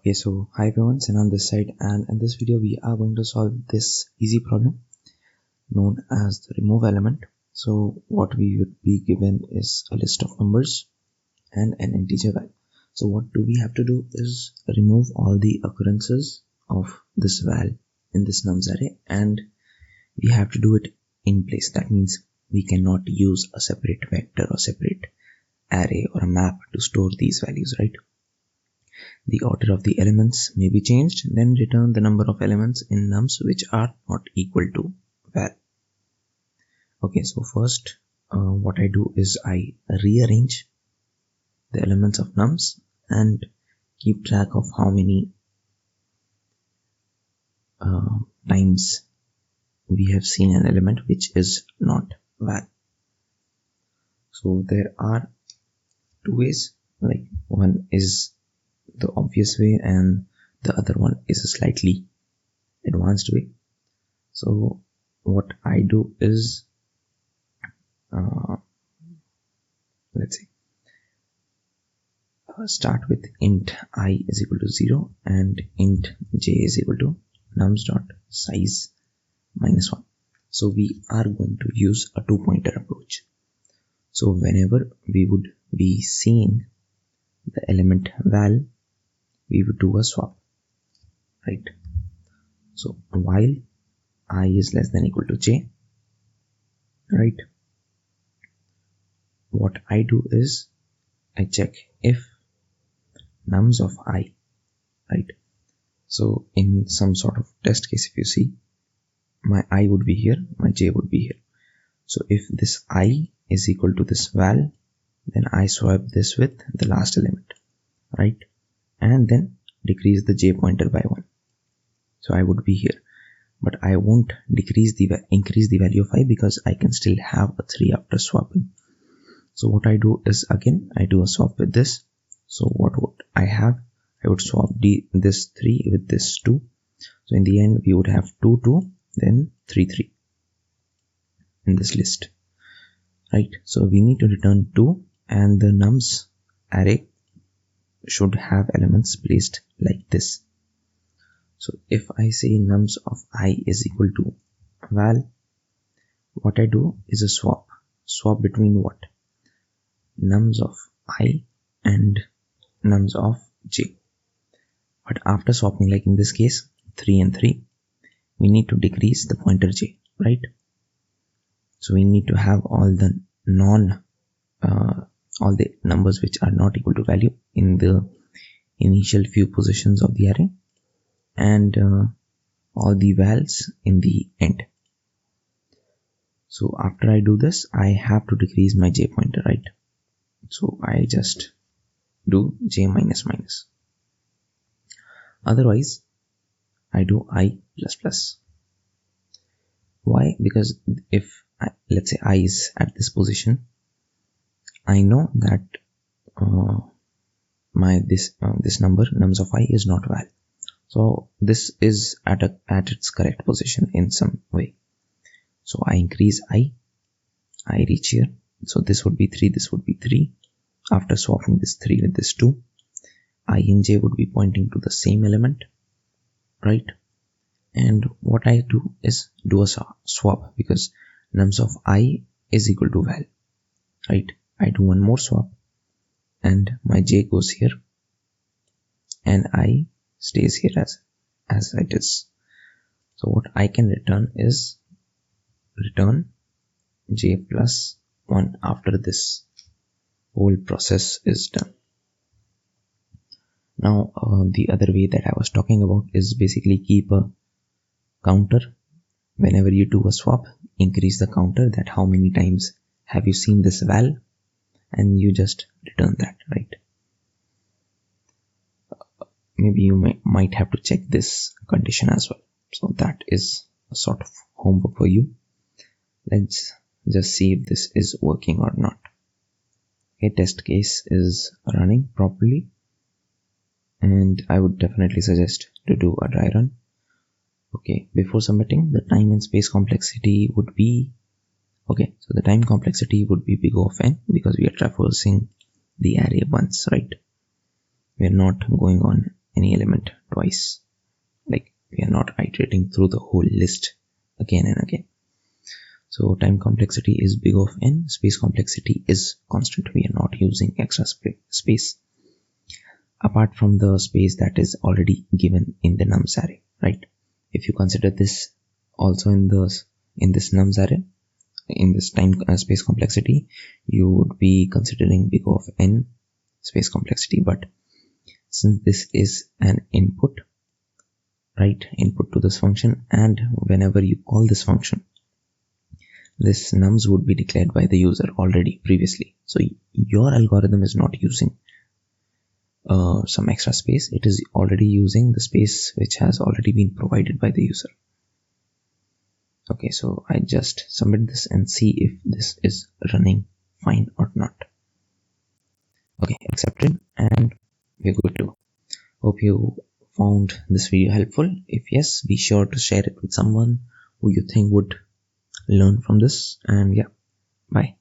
Okay, so hi everyone, Senan on this side, and in this video we are going to solve this easy problem known as the remove element. So what we would be given is a list of numbers and an integer value. So what do we have to do is remove all the occurrences of this val in this nums array, and we have to do it in place. That means we cannot use a separate vector or separate array or a map to store these values, right? The order of the elements may be changed, then return the number of elements in nums which are not equal to val. Okay, so first what I do is I rearrange the elements of nums and keep track of how many times we have seen an element which is not val. So there are two ways, like one is the obvious way and the other one is a slightly advanced way. So what I do is let's say start with int I is equal to 0 and int j is equal to nums dot size minus 1. So we are going to use a two-pointer approach. So whenever we would be seeing the element val, we would do a swap, right? So while I is less than equal to j, right, what I do is I check if nums of I, right? So in some sort of test case, if you see, my I would be here, my j would be here. So if this I is equal to this val, then I swap this with the last element, right? And then decrease the j pointer by 1. So I would be here, but I won't increase the value of I because I can still have a 3 after swapping. So what I do is, again, I do a swap with this. So what would I have? I would swap this 3 with this 2. So in the end we would have 2 2 then 3 3 in this list, right? So we need to return 2, and the nums array should have elements placed like this. So if I say nums of I is equal to val, what I do is a swap between what? Nums of I and nums of j. But after swapping, like in this case 3 and 3, we need to decrease the pointer j, right? So we need to have all the all the numbers which are not equal to value in the initial few positions of the array, and all the vals in the end. So after I do this, I have to decrease my j pointer, right? So I just do j minus minus. Otherwise I do I plus plus. Why? Because if let's say I is at this position, I know that this number nums of I is not val. So this is at its correct position in some way. So I increase I reach here. So this would be 3, this would be 3. After swapping this 3 with this 2, I and j would be pointing to the same element, right? And what I do is do a swap, because nums of I is equal to val, right? I do one more swap and my j goes here and I stays here as it is. So what I can return is return j plus 1 after this whole process is done. Now the other way that I was talking about is basically keep a counter. Whenever you do a swap, increase the counter, that how many times have you seen this val, and you just return that, right? Maybe you might have to check this condition as well. So that is a sort of homework for you. Let's just see if this is working or not. Okay, test case is running properly, and I would definitely suggest to do a dry run. Okay, before submitting, the time and space complexity would be, okay, so the time complexity would be big O of n because we are traversing the array once, right? We are not going on any element twice. Like we are not iterating through the whole list again and again. So time complexity is big of n, space complexity is constant. We are not using extra space apart from the space that is already given in the nums array, right? If you consider this also in this nums array, in this time space complexity, you would be considering big of n space complexity. But since this is an input, right, input to this function, and whenever you call this function, this nums would be declared by the user already previously. So your algorithm is not using some extra space. It is already using the space which has already been provided by the user. Okay, so I just submit this and see if this is running fine or not. Okay, accepted, and we're good to go. Hope you found this video helpful. If yes, be sure to share it with someone who you think would learn from this. And yeah, bye.